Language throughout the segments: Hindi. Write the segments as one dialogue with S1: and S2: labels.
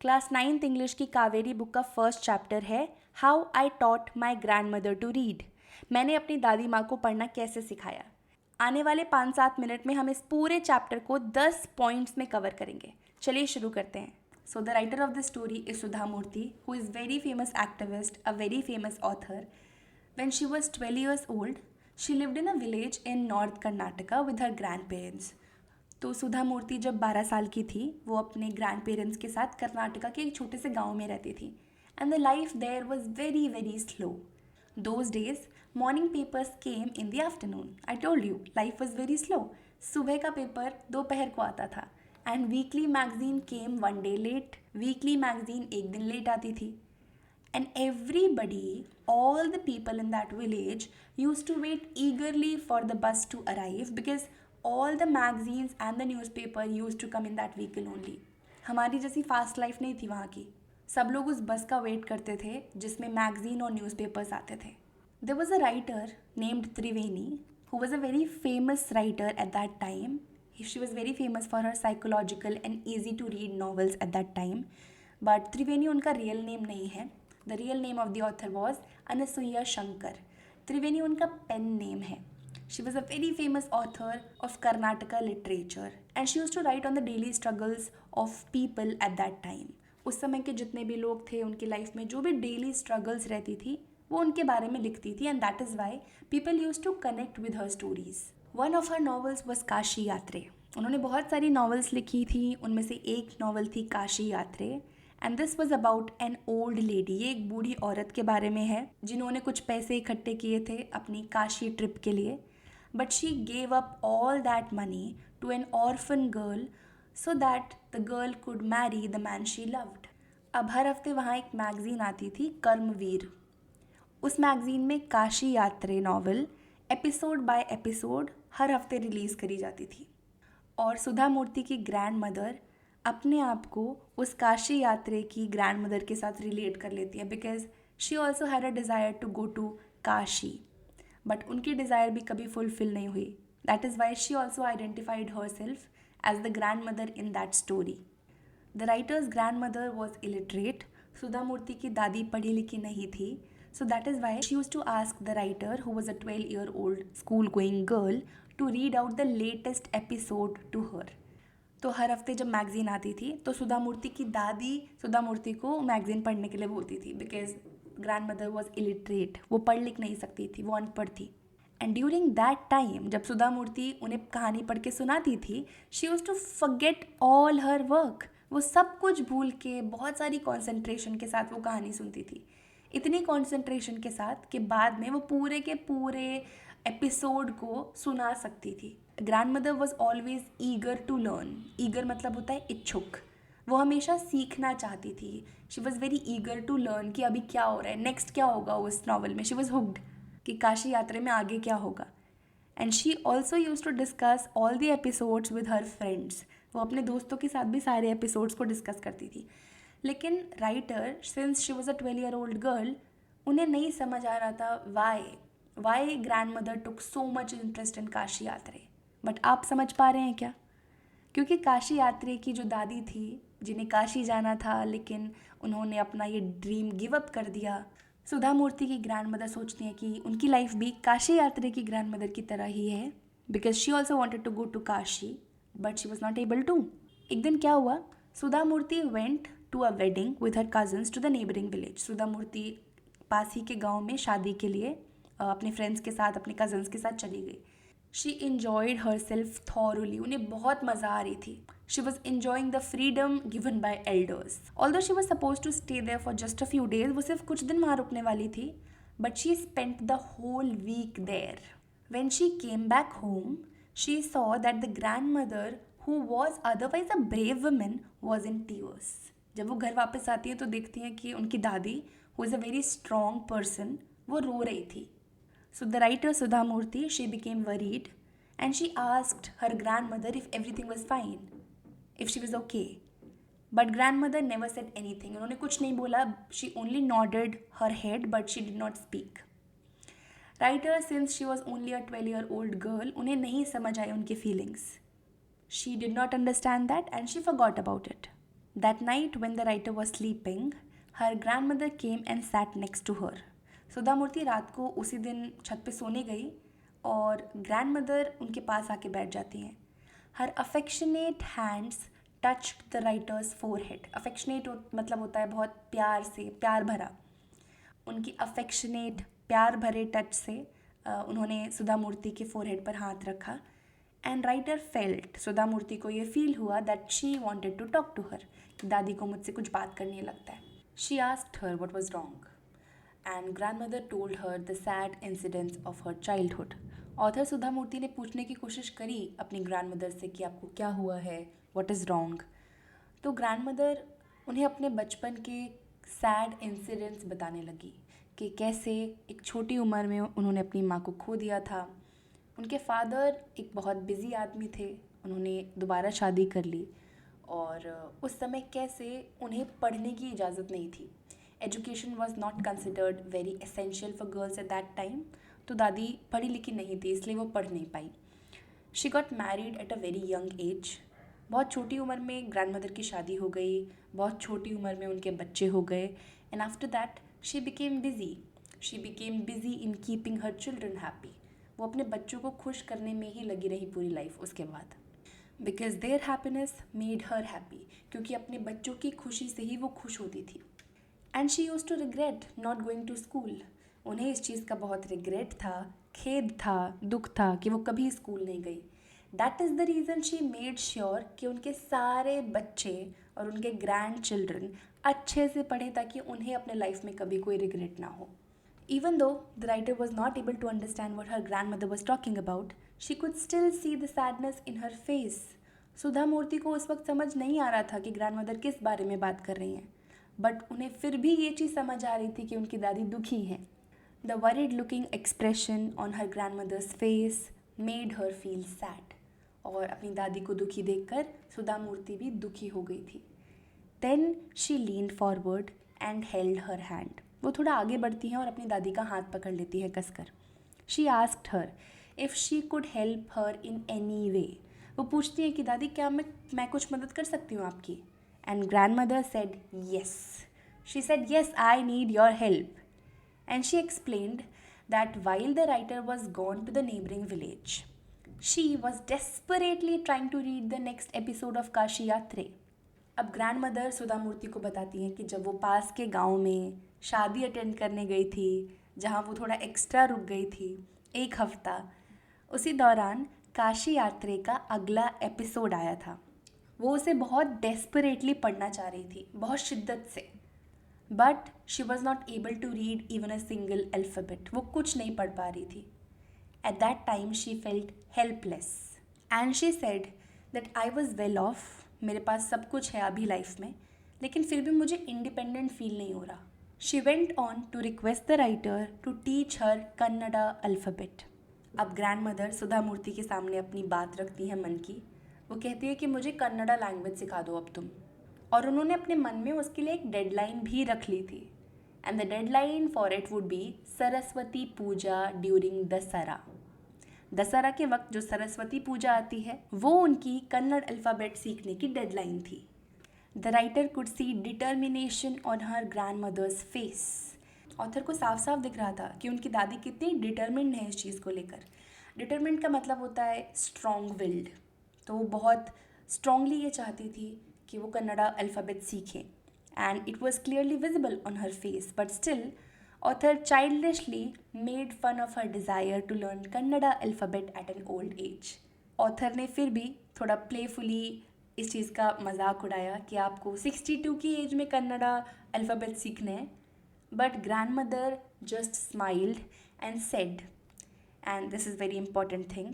S1: क्लास 9th इंग्लिश की कावेरी बुक का फर्स्ट चैप्टर है how I taught my grandmother to read. मैंने अपनी दादी माँ को पढ़ना कैसे सिखाया। आने वाले 5-7 मिनट में हम इस पूरे चैप्टर को 10 पॉइंट्स में कवर करेंगे। चलिए शुरू करते हैं। So the writer of the story is Sudha Murthy, who is very famous activist, a very famous author. When she was 12 years old, she lived in a village in North Karnataka with her grandparents. तो सुधा मूर्ति जब 12 साल की थी वो अपने ग्रैंड पेरेंट्स के साथ कर्नाटका के एक छोटे से गांव में रहती थी. And the life there was very very slow. Those days morning papers came in the afternoon. I told you life was very slow. सुबह का पेपर दोपहर को आता था. And weekly magazine came one day late. Weekly magazine एक दिन लेट आती थी. And everybody, all the people in that village used to wait eagerly for the bus to arrive because all the magazines and the newspaper used to come in that vehicle only. हमारी जैसी फास्ट लाइफ नहीं थी वहाँ की. सब लोग उस बस का वेट करते थे जिसमें मैगजीन और न्यूज़पेपर्स आते थे. There was a writer named Triveni who was a very famous writer at that time. She was very famous for her psychological and easy to read novels at that time. But Triveni उनका रियल नेम नहीं है. The real name of the author was Anasuya Shankar. Triveni उनका पेन नेम है. She was a very famous author of Karnataka literature and she used to write on the daily struggles of people at that time. उस समय के जितने भी लोग थे उनकी लाइफ में जो भी डेली स्ट्रगल्स रहती थी वो उनके बारे में लिखती थी. and that is why people used to connect with her stories. One of her novels was Kashi यात्रे. उन्होंने बहुत सारी नॉवेल्स लिखी थी. उनमें से एक नॉवल थी काशी यात्रे. And this was about an old lady. ये एक बूढ़ी औरत के बारे में है जिन्होंने कुछ पैसे इकट्ठे किए थे अपनी काशी ट्रिप के लिए. But she gave up all that money to an orphan girl so that the girl could marry the man she loved. अब हर हफ्ते वहाँ एक मैगज़ीन आती थी, कर्मवीर. उस मैगज़ीन में काशी यात्रे नॉवल एपिसोड बाय एपिसोड हर हफ्ते रिलीज़ करी जाती थी. और सुधा मूर्ति की ग्रैंड मदर अपने आप को उस काशी यात्रे की ग्रैंड मदर के साथ रिलेट कर लेती है because she also had a desire to go to Kashi. But उनकी डिज़ायर भी कभी फुलफिल नहीं हुई. That is why she also identified herself as the grandmother in that story. The writer's grandmother was illiterate. Sudha Murty की दादी पढ़ी लिखी नहीं थी. So that is why she use to ask the writer who was a 12-year-old school going girl to read out the latest episode to her. तो हर हफ्ते जब मैगज़ीन आती थी तो सुधा मूर्ति की दादी सुधा मूर्ति को मैगज़ीन पढ़ने के लिए बोलती थी because grand mother was illiterate. वो पढ़ लिख नहीं सकती थी, वो अनपढ़ थी. एंड ड्यूरिंग दैट टाइम जब सुधा मूर्ति उन्हें कहानी पढ़ के सुनाती थी she used to forget all her work. वो सब कुछ भूल के बहुत सारी कॉन्सेंट्रेशन के साथ वो कहानी सुनती थी. इतनी कॉन्सेंट्रेशन के साथ कि बाद में वो पूरे के पूरे एपिसोड को सुना सकती थी. Grandmother was always eager to learn. Eager मतलब होता है इच्छुक. वो हमेशा सीखना चाहती थी. She was very eager to learn कि अभी क्या हो रहा है, नेक्स्ट क्या होगा उस नॉवल में. शी वॉज हुक्ड कि काशी यात्रा में आगे क्या होगा. And she also use to discuss all the episodes with her friends. वो अपने दोस्तों के साथ भी सारे एपिसोड्स को डिस्कस करती थी. लेकिन writer since she was a 12-year-old girl उन्हें नहीं समझ आ रहा था why grandmother took so much interest in Kashi यात्रे. बट आप समझ पा रहे हैं क्या? क्योंकि काशी यात्रे की जो दादी थी जिन्हें काशी जाना था लेकिन उन्होंने अपना ये ड्रीम गिव अप कर दिया. सुधा मूर्ति की ग्रैंड मदर सोचती हैं कि उनकी लाइफ भी काशी यात्रे की ग्रैंड मदर की तरह ही है because she also wanted to go to Kashi but she was not able to. एक दिन क्या हुआ, Sudha Murty went to a wedding with her cousins to the neighbouring village. Sudha Murty पास ही के गाँव में शादी के लिए अपने फ्रेंड्स के साथ अपने कजन्स के साथ चली गई. She enjoyed herself thoroughly. उन्हें बहुत मज़ा आ रही थी. She was enjoying the freedom given by elders. Although she was suppose to stay there for just a few days. वो सिर्फ कुछ दिन वहाँ रुकने वाली थी but she spent the whole week there. When she came back home she saw that the grandmother who was otherwise a brave woman was in tears. जब वो घर वापस आती है तो देखती हैं कि उनकी दादी who is a very strong person वो रो रही थी. So the writer Sudha Murthy, she became worried and she asked her grandmother if everything was fine, if she was okay. But grandmother never said anything. उन्होंने कुछ नहीं बोला. She only nodded her head but she did not speak. Writer, since she was only a 12-year-old girl, उन्हें नहीं समझ आए उनके feelings. She did not understand that and she forgot about it. That night when the writer was sleeping, her grandmother came and sat next to her. सुधा मूर्ति रात को उसी दिन छत पे सोने गई और ग्रैंडमदर उनके पास आके बैठ जाती हैं. Her affectionate hands touched the writer's forehead. Affectionate मतलब होता है बहुत प्यार से, प्यार भरा. उनकी अफेक्शनेट प्यार भरे टच से उन्होंने सुधा मूर्ति के फोरहेड पर हाथ रखा. एंड राइटर फेल्ट, सुधा मूर्ति को ये फील हुआ that she wanted to talk to her, दादी को मुझसे कुछ बात करने लगता है. She asked her what was wrong and grandmother told her the sad incidents of her childhood. Author Sudha Murty ने पूछने की कोशिश करी अपनी ग्रैंडमदर से कि आपको क्या हुआ है, व्हाट इज़ रॉन्ग. तो ग्रैंडमदर उन्हें अपने बचपन के सैड इंसिडेंट्स बताने लगी कि कैसे एक छोटी उम्र में उन्होंने अपनी माँ को खो दिया था. उनके फादर एक बहुत बिज़ी आदमी थे, उन्होंने दोबारा शादी कर ली और उस समय कैसे उन्हें पढ़ने की इजाज़त नहीं थी. Education was not considered very essential for girls eight that time. तो दादी पढ़ी लिखी नहीं थी इसलिए वो पढ़ नहीं पाई. She got married at a very young age. बहुत छोटी उम्र में ग्रैंडमदर की शादी हो गई, बहुत छोटी उम्र में उनके बच्चे हो गए. And after that she became busy in keeping her children happy. वो अपने बच्चों को खुश करने में ही लगी रही पूरी लाइफ उसके बाद. Because their happiness made her happy, क्योंकि अपने बच्चों की खुशी से ही वो खुश होती थी. And she used to regret not going to school. उन्हें इस चीज़ का बहुत रिग्रेट था, खेद था, दुख था कि वो कभी स्कूल नहीं गई. That is the reason she made sure कि उनके सारे बच्चे और उनके ग्रैंड चिल्ड्रन अच्छे से पढ़ें ताकि उन्हें अपने लाइफ में कभी कोई रिग्रेट ना हो. Even though the writer was not able to understand what her grandmother was talking about, she could still see the sadness in her face. सुधा मूर्ति को उस वक्त समझ नहीं आ रहा था कि ग्रैंडमदर किस बारे में बात कर रही हैं, बट उन्हें फिर भी ये चीज़ समझ आ रही थी कि उनकी दादी दुखी हैं. The worried looking expression on her grandmother's face made her feel sad. और अपनी दादी को दुखी देखकर सुधा मूर्ति भी दुखी हो गई थी. Then she leaned forward and held her hand. वो थोड़ा आगे बढ़ती हैं और अपनी दादी का हाथ पकड़ लेती है कसकर. She asked her if she could help her in any way. वो पूछती है कि दादी क्या मैं कुछ मदद कर सकती हूँ आपकी. And grandmother said yes. She said yes, I need your help. And she explained that while the writer was gone to the neighboring village, she was desperately trying to read the next episode of Kashi यात्रे. अब ग्रैंडमदर सुधा मूर्ति को बताती हैं कि जब वो पास के गांव में शादी अटेंड करने गई थी, जहां वो थोड़ा एक्स्ट्रा रुक गई थी 1 हफ्ता, उसी दौरान काशी यात्रे का अगला एपिसोड आया था. वो उसे बहुत डेस्परेटली पढ़ना चाह रही थी, बहुत शिद्दत से. But she was not able to read even a single alphabet. वो कुछ नहीं पढ़ पा रही थी. At that time she felt helpless and she said that I was well off. मेरे पास सब कुछ है अभी लाइफ में, लेकिन फिर भी मुझे इंडिपेंडेंट फील नहीं हो रहा. She went on to request the writer to teach her Kannada alphabet. अब ग्रैंडमदर सुधा मूर्ति के सामने अपनी बात रखती है मन की. वो कहती है कि मुझे कन्नड़ा लैंग्वेज सिखा दो अब तुम. और उन्होंने अपने मन में उसके लिए एक डेडलाइन भी रख ली थी. And the deadline for it would be Saraswati puja during Dussehra. Dussehra के वक्त जो सरस्वती पूजा आती है वो उनकी कन्नड़ अल्फ़ाबेट सीखने की डेडलाइन थी. The writer could see determination on her grandmother's face. Author को साफ साफ दिख रहा था कि उनकी दादी कितनी डिटर्मिन्ड है इस चीज़ को लेकर. डिटर्मिन्ड का मतलब होता है स्ट्रॉन्ग विल्ड. तो वो बहुत स्ट्रांगली ये चाहती थी कि वो कन्नड़ा अल्फ़ाबेट सीखें. And it was clearly visible on her face. But still author childishly made fun of her desire to learn Kannada alphabet at an old age. Author ने फिर भी थोड़ा प्लेफुली इस चीज़ का मजाक उड़ाया कि आपको 62 की एज में कन्नड़ा अल्फ़ाबेट सीखने हैं. But grandmother just smiled and said, and this is very important thing,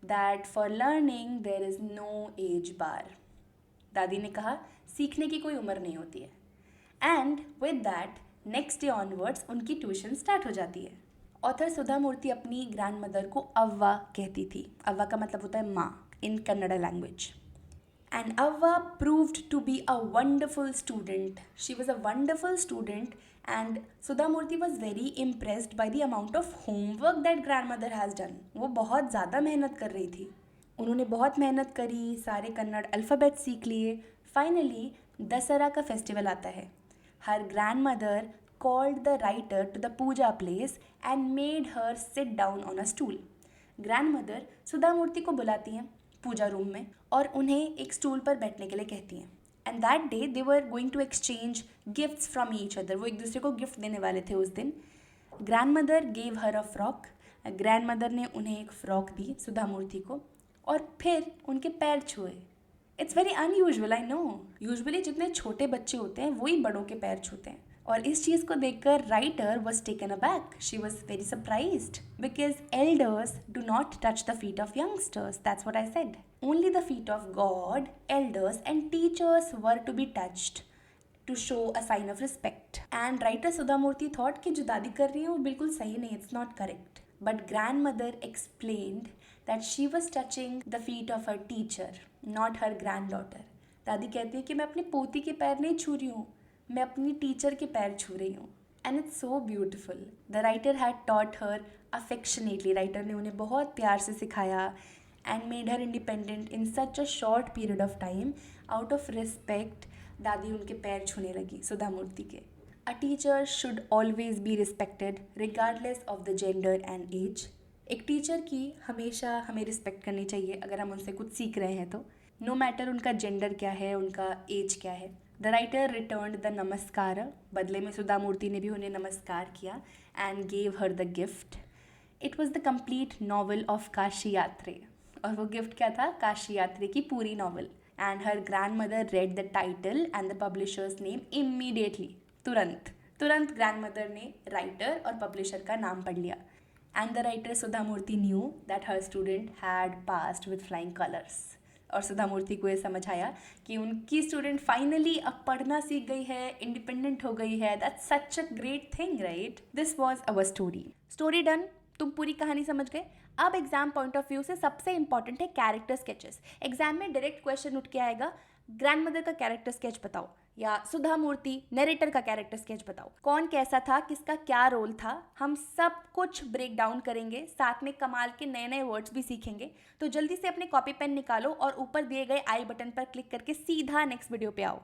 S1: that for learning there is no age bar. दादी ने कहा सीखने की कोई उम्र नहीं होती है. And with that next day onwards उनकी ट्यूशन स्टार्ट हो जाती है. ऑथर सुधा मूर्ति अपनी ग्रैंडमदर को अव्वा कहती थी. अव्वा का मतलब होता है माँ in Kannada language. And Avva proved to be a wonderful student. She was a wonderful student and Sudha Murthy was very impressed by the amount of homework that grandmother has done. वो बहुत ज़्यादा मेहनत कर रही थी. उन्होंने बहुत मेहनत करी, सारे कन्नड़ अल्फ़ाबेट सीख लिए. फाइनली दशहरा का फेस्टिवल आता है. हर grandmother called the writer to the puja place and made her sit down on a stool. Grandmother Sudha मूर्ति को बुलाती हैं पूजा रूम में और उन्हें एक स्टूल पर बैठने के लिए कहती हैं. And that day they were going to exchange gifts from each other. वो एक दूसरे को गिफ्ट देने वाले थे उस दिन. ग्रैंड मदर गेव हर अ फ्रॉक. ग्रैंड मदर ने उन्हें एक फ्रॉक दी सुधा मूर्ति को और फिर उनके पैर छुए. It's very unusual, I know. Usually जितने छोटे बच्चे होते हैं वही बड़ों के पैर छूते हैं. और इस चीज़ को देखकर writer was taken aback. She was very surprised because elders do not touch the feet of youngsters. That's what I said. Only the feet of God, elders and teachers were to be touched to show a sign of respect. And writer Sudha Murthy thought कि जो दादी कर रही है वो बिल्कुल सही नहीं, it's not correct. But grandmother explained that she was touching the feet of her teacher, not her granddaughter. दादी कहती है कि मैं अपनी पोती के पैर नहीं छू रही हूँ, मैं अपनी टीचर के पैर छू रही हूँ. And it's so beautiful. The writer had taught her affectionately. Writer ने उन्हें बहुत प्यार से सिखाया and made her independent in such a short period of time. Out of respect, दादी उनके पैर छूने लगी सुधा मूर्ति के. A teacher should always be respected regardless of the gender and age. एक टीचर की हमेशा हमें रिस्पेक्ट करनी चाहिए अगर हम उनसे कुछ सीख रहे हैं तो, नो मैटर उनका जेंडर क्या है, उनका एज क्या है. द राइटर रिटर्न्ड द नमस्कार. बदले में सुधा मूर्ति ने भी उन्हें नमस्कार किया and gave her the gift. It was the complete novel of Kashi यात्रे. और वो गिफ्ट क्या था? काशी यात्रे की पूरी novel. And her grandmother read the title and the publisher's name immediately. तुरंत grandmother ने writer और publisher का नाम पढ़ लिया. And the writer Sudha Murthy knew that her student had passed with flying colors. और सुधा मूर्ति को ये समझ आया कि उनकी स्टूडेंट फाइनली अब पढ़ना सीख गई है, इंडिपेंडेंट हो गई है. That's such a great thing, right? This was our story done. तुम पूरी कहानी समझ गए. अब एग्जाम पॉइंट ऑफ व्यू से सबसे इंपॉर्टेंट है कैरेक्टर स्केचेस. एग्जाम में डायरेक्ट क्वेश्चन उठ के आएगा, ग्रैंड मदर का कैरेक्टर स्केच बताओ या सुधा मूर्ति नरेटर का कैरेक्टर स्केच बताओ. कौन कैसा था, किसका क्या रोल था, हम सब कुछ ब्रेक डाउन करेंगे. साथ में कमाल के नए नए वर्ड्स भी सीखेंगे. तो जल्दी से अपने कॉपी पेन निकालो और ऊपर दिए गए आई बटन पर क्लिक करके सीधा नेक्स्ट वीडियो पे आओ.